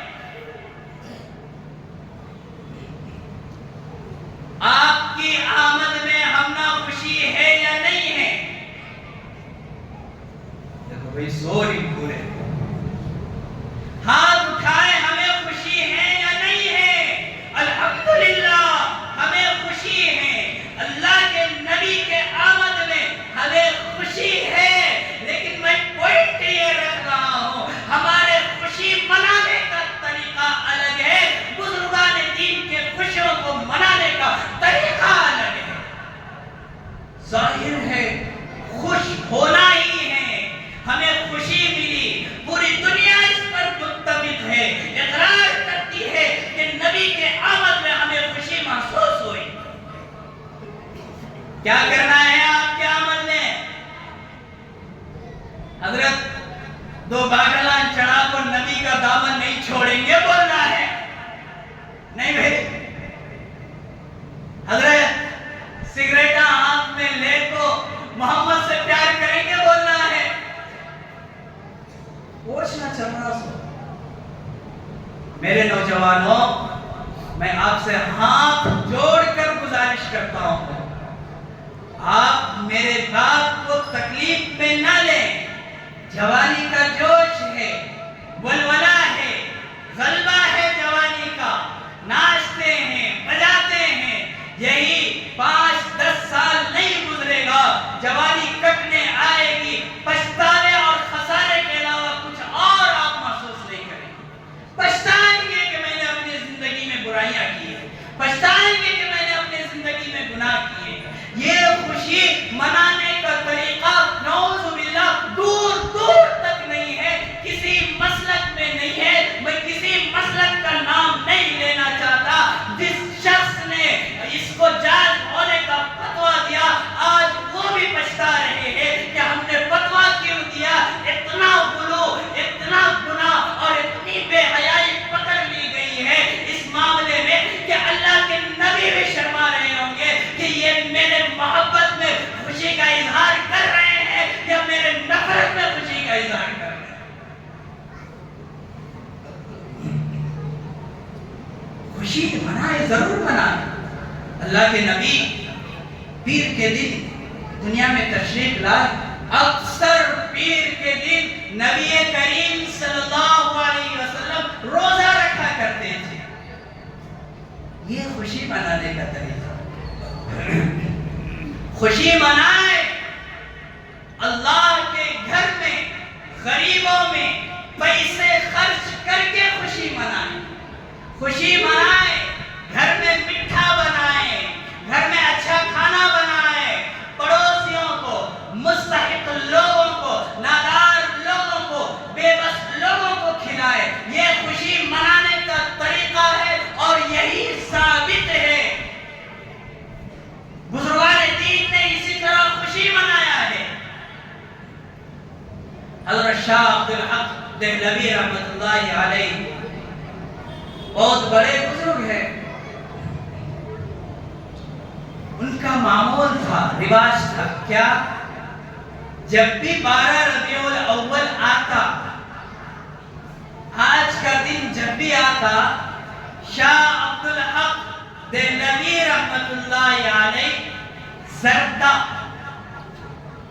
آپ کی آمد میں ہم نہ خوشی ہے یا نہیں ہے؟ دیکھو بھئی زور ہی پورے ہاتھ اٹھائے، ہمیں خوشی ہے یا نہیں ہے؟ الحمدللہ ہمیں خوشی ہے، اللہ کے نبی کے موجود ہے، خوش ہونا ہی ہے۔ ہمیں خوشی ملی، پوری دنیا اس پر متفق ہے، اقرار کرتی ہے کہ نبی کے آمد میں ہمیں خوشی محسوس ہوئی۔ کیا کرنا ہے آپ کے آمد میں؟ حضرت دو باٹلان چڑھا کر نبی کا دامن نہیں چھوڑیں گے بولنا ہے؟ نہیں بھائی۔ حضرت سگریٹا ہاتھ میں لے کو محمد سے پیار کریں گے بولنا ہے؟ پوچھنا چل رہا سو۔ میرے نوجوانوں، میں آپ سے ہاتھ جوڑ کر گزارش کرتا ہوں، آپ میرے بات کو تکلیف میں نہ لیں۔ جوانی کا جوش ہے، ولولہ ہے، غلبہ ہے جوانی کا، ناچتے ہیں، بجاتے ہیں۔ یہی 5-10 سال نہیں گزرے گا، جوانی کٹنے آئے گی، پچھتانے اور خسارے کے علاوہ کچھ اور آپ محسوس نہیں کریں گے۔ پچھتائیں گے کہ میں نے اپنی زندگی میں برائیاں کی ہیں، پچھتائیں گے کہ میں نے اپنی زندگی میں گناہ کیے۔ یہ خوشی منانے کا طریقہ نعوذ باللہ دور دور تک نہیں ہے، کسی مسلک میں نہیں ہے۔ میں کسی مسلک کا نام نہیں لینا چاہتا۔ جس شخص نے اس کو جائز ہونے کا فتویٰ دیا، آج وہ بھی پچھتا رہے ہیں کہ ہم نے فتویٰ کیوں دیا۔ اتنا غلو، اتنا گناہ اور اتنی بے حیائی پکڑ لی گئی ہے اس معاملے میں کہ اللہ کے نبی بھی شرما رہے ہوں گے کہ یہ میرے محبت میں خوشی کا اظہار کر رہے ہیں یا میرے نفرت میں خوشی کا اظہار کر رہے ہیں۔ خوشی منائے، ضرور منائے۔ اللہ کے نبی پیر کے دن دنیا میں تشریف لائے، اکثر پیر کے دن نبی کریم صلی اللہ علیہ وسلم روزہ رکھا کرتے تھے۔ یہ خوشی منانے کا طریقہ۔ خوشی منائے، اللہ کے گھر میں غریبوں میں پیسے خرچ کر کے خوشی منائے۔ خوشی منائے، گھر میں میٹھا بنائے، گھر میں اچھا کھانا بنائے، پڑوسیوں کو، مستحق لوگوں کو، نادار لوگوں کو، بے بس لوگوں کو کھلائے۔ یہ خوشی منانے کا طریقہ ہے اور یہی ثابت ہے۔ بزرگان دین نے اسی طرح خوشی منایا ہے۔ حضرت شاہ عبدالحق دہلوی رحمۃ اللہ علیہ بہت بڑے بزرگ ہیں۔ ان کا معمول تھا، رواج تھا، کیا؟ جب بھی 12 ربیع الاول آتا، آج کا دن جب بھی آتا، شاہ عبدالحق دہلوی رحمت اللہ علیہ زردہ،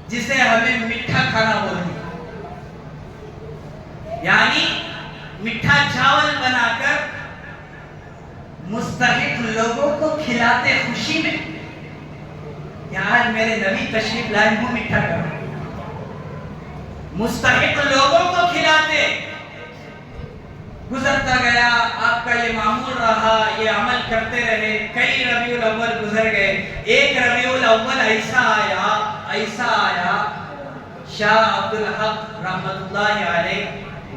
جسے ہمیں میٹھا کھانا بولتے ہیں، یعنی میٹھا چاول بنا کر مستحق لوگوں کو کھلاتے خوشی میں کہ آج میرے نبی تشریف لائے، منہ میٹھا کرو۔ مستحق لوگوں کو کھلاتے۔ گزرتا گیا، آپ کا یہ معمول رہا، یہ عمل کرتے رہے، کئی ربیع الاول گزر گئے۔ ایک ربیع الاول ایسا آیا شاہ عبدالحق رحمت اللہ علیہ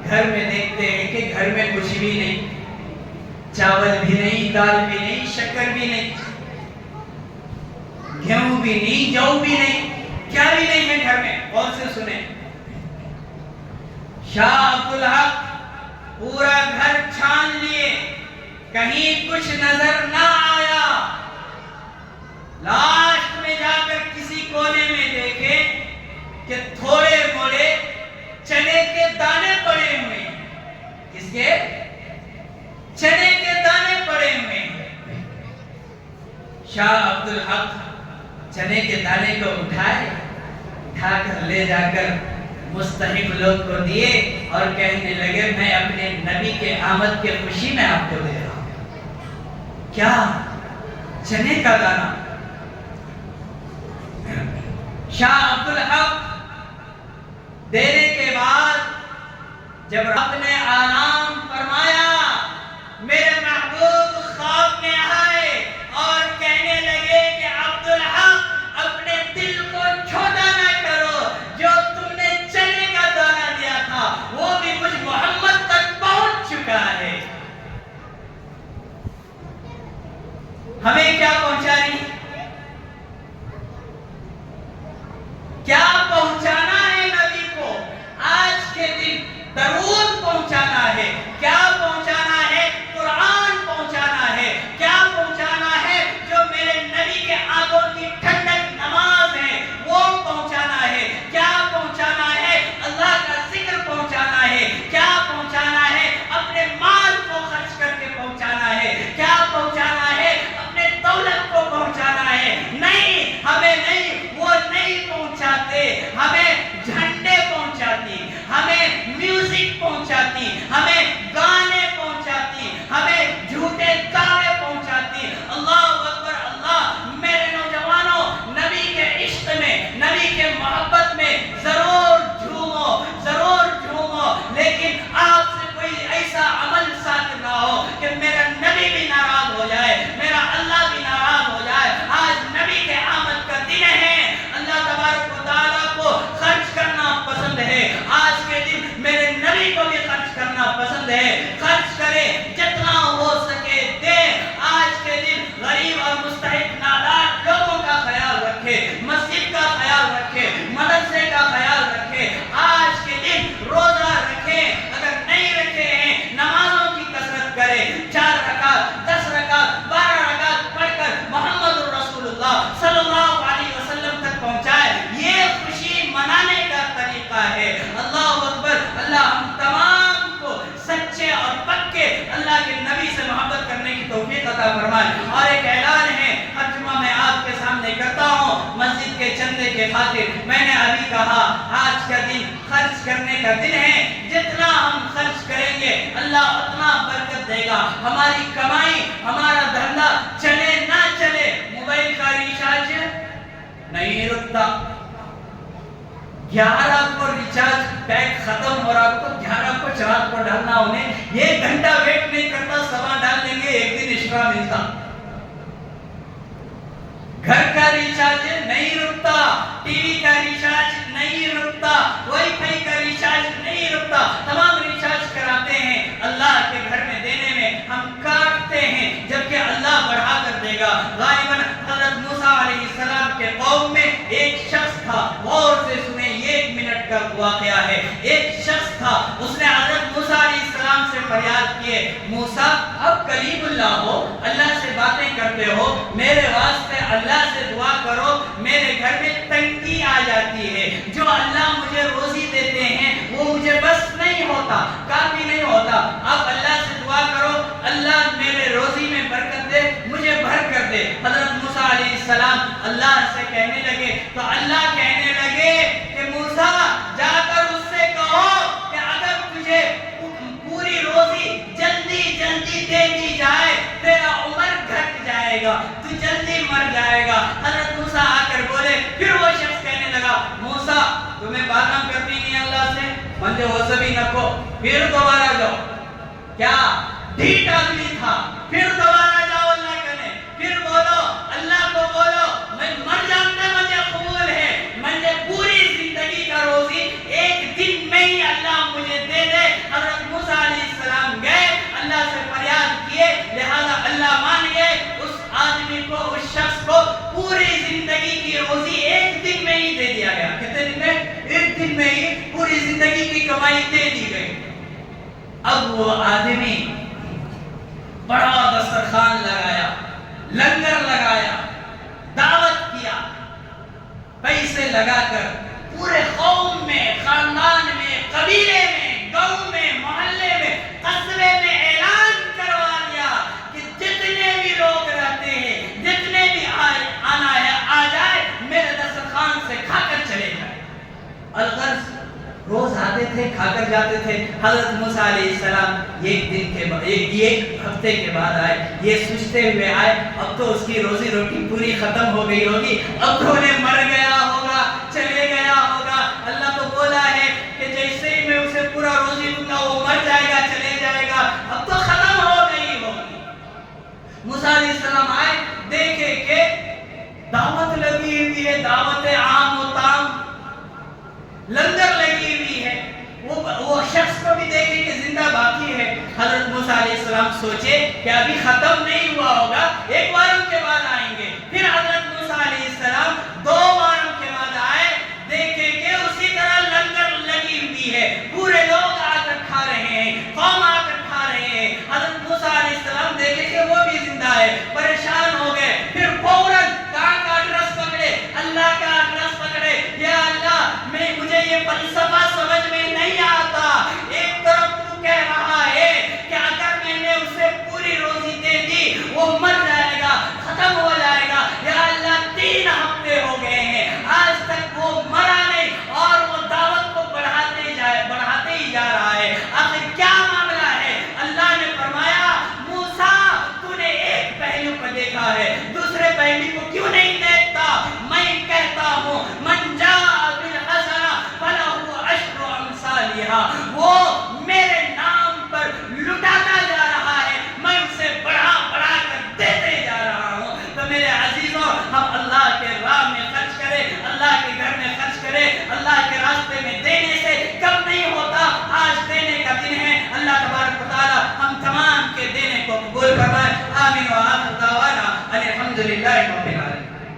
گھر میں دیکھتے ہیں کہ گھر میں کچھ بھی نہیں، چاول بھی نہیں، دال بھی نہیں، شکر بھی نہیں، گیہوں بھی نہیں، جو بھی نہیں، کیا بھی نہیں ہے گھر میں۔ اور سے سنیں، شاہ عبدالحق پورا گھر چھان لیے، کہیں کچھ نظر نہ آیا۔ لاسٹ میں جا کر کسی کونے میں دیکھے کہ تھوڑے موڑے چنے کے دانے پڑے ہوئے ہیں۔ کس کے؟ چنے کے دانے پڑے ہوئے ہیں۔ شاہ عبدالحق چنے کے دانے کو اٹھا کر لے جا کر مستحق لوگ کو دیے اور کہنے لگے میں اپنے نبی کے آمد کے خوشی میں آپ کو دے رہا ہوں۔ کیا؟ چنے کا دانہ۔ شاہ عبدالحق دینے کے بعد جب رب نے آرام فرمایا، میرے محبوب خواب میں آئے اور کہنے لگے کہ عبدالحق اپنے دل کو کے محبت میں ضرور جھومو، لیکن آپ سے کوئی ایسا عمل صادر نہ ہو کہ میرا نبی بھی ناراض ہو جائے، میرا اللہ بھی ناراض ہو جائے۔ آج نبی کے آمد کا دن ہے، اللہ تبارک و تعالیٰ کو خرچ کرنا پسند ہے، آج کے دن میرے نبی کو بھی خرچ کرنا پسند ہے۔ خرچ کرے، جتنا ہو سکے دے۔ آج کے دن غریب اور مستحق نادار لوگوں کا خیال رکھے، مسجد کا خیال رکھے، مدرسے کا خیال رکھے۔ آج کے دن روزہ رکھے، اگر نہیں رکھے ہیں نمازوں کی کثرت کرے، 4 رکعت، 10 رکعت، 12 رکعت پڑھ کر محمد رسول اللہ صلی اللہ علیہ وسلم تک پہنچائے۔ یہ خوشی منانے کا طریقہ ہے۔ اللہ اکبر۔ اللہ ہم تمام کو سچے اور پکے اللہ کے نبی سے محبت کرنے کی توفیق عطا فرمائے۔ اور ایک اعلان ہے، ہر جمعہ میں آپ کے سامنے کرتا ہوں مسجد کے چندے کے خاطر۔ میں نے ابھی کہا آج کا دن خرچ کرنے کا دن ہے، جتنا ہم خرچ کریں گے اللہ اتنا برکت دے گا۔ ہماری کمائی، ہمارا دھندا چلے نہ چلے، موبائل کا ریچارج نہیں رکتا۔ 11 کو ریچارج پیک ختم ہو رہا تو 11 کو چارج کو ڈالنا، انہیں 1 گھنٹہ ویٹ نہیں کرتا، سوا ڈال لیں گے، ایک دن ایکسٹرا ملتا۔ گھر کا ریچارج نہیں رکتا، ٹی وی کا ریچارج نہیں رکتا، وائی فائی کا ریچارج نہیں رکتا۔ تمام ریچارج کراتے ہیں، اللہ کے گھر میں دینے میں ہم کاٹتے ہیں، جبکہ اللہ بڑھا کر دے گا۔ غالباً حضرت موسیٰ علیہ السلام کے قوم میں ایک شخص تھا، غور سے سنیں، 1 منٹ کا واقعہ ہے۔ ایک شخص تھا، اس نے حضرت موسیٰ علیہ السلام سے فریاد کیے، موسیٰ اب کلیم اللہ ہو، اللہ سے باتیں کرتے ہو، میرے واسطے اللہ سے دعا کرو، میرے گھر میں تنگی آ جاتی ہے، جو اللہ مجھے روزی دیتے ہیں وہ مجھے بس نہیں ہوتا، کافی نہیں ہوتا، اب اللہ سے دعا کرو اللہ میرے روزی میں برکت دے، مجھے بھر کر دے۔ حضرت موسیٰ علیہ السلام اللہ سے کہنے لگے تو اللہ کہنے لگے کہ موسیٰ جا کر اس سے کہو کہ اگر تجھے پوری روزی جلدی جلدی دے دی جائے تیرا عمر گھٹ جائے گا، تو جلدی مر جائے گا۔ حضرت موسیٰ آ کر بولے، پھر وہ شخص کہنے لگا موسیٰ تمہیں باتاں کرتی نہیں اللہ سے، مجھے وہ سبھی نکو، پھر دوبارہ جاؤ۔ کیا ڈھیٹ آدمی تھا، پھر دوبارہ جاؤ اللہ کہنے، پھر بولو اللہ کو بولو میں مر جانتا مجھے قبول ہے، مجھے پوری زندگی کا روزی ایک دن میں ہی اللہ مجھے دے دے۔ حضرت موسیٰ علیہ السلام گئے، اللہ سے فریاد کیے، لہذا اللہ مان گئے، اس آدمی کو، اس شخص کو پوری زندگی کی روزی ایک دن میں ہی دے دیا گیا۔ کتنے دن میں؟ ایک دن میں ہی پوری زندگی کی کمائی دے دی گئی۔ اب وہ آدمی بڑا دسترخوان لگایا، لنگر لگایا، دعوت کیا، پیسے لگا کر پورے قوم میں، خاندان میں، قبیلے میں، گاؤں میں، محلے میں، قصبے میں اعلان کروا دیا کہ جتنے بھی لوگ رہتے ہیں، جتنے بھی آنا ہے آ جائے، میرے دسترخوان سے کھا کر چلے جائے۔ الغرض روز آتے تھے، کھا کر جاتے تھے۔ حضرت موسیٰ علیہ السلام ایک ہفتے کے بعد آئے، یہ سوچتے ہوئے آئے اب تو اس کی روزی روٹی پوری ختم ہو گئی ہوگی، اب تو انہیں مر گیا ہوگا، چلے گیا ہوگا۔ اللہ تو بولا ہے کہ جیسے ہی میں اسے پورا روزی دوں گا وہ مر جائے گا، چلے جائے گا، اب تو ختم ہو گئی ہوگی۔ موسیٰ علیہ السلام آئے، دیکھے کہ دعوت لگی ہوئی ہے، دعوت عام و تام، لنگر لگی ہوئی ہے، وہ شخص کو بھی دیکھے کہ زندہ باقی ہے۔ حضرت موسیٰ علیہ السلام سوچے کہ ابھی ختم نہیں ہوا ہوگا، 1 وارم کے بعد آئیں گے۔ پھر حضرت موسیٰ علیہ السلام 2 وارم کے بعد آئے، دیکھے کہ اسی طرح لنگر لگی ہوئی ہے، پورے لوگ آ کر کھا رہے ہیں، قوم آ کر کھا رہے ہیں۔ حضرت موسیٰ علیہ السلام دیکھے کہ وہ بھی زندہ ہے، پریشان ہو گئے، پھر فوراً کہاں کا ایڈریس پکڑے، اللہ کا ایڈریس پکڑے، یا اللہ مجھے یہ فلسفہ سمجھ میں نہیں آتا، ایک طرف تو کہہ رہا ہے کہ اگر میں نے اسے پوری روزی دے دی وہ مر جائے گا، آمین و آخر دعوانا ان الحمدللہ رب العالمین.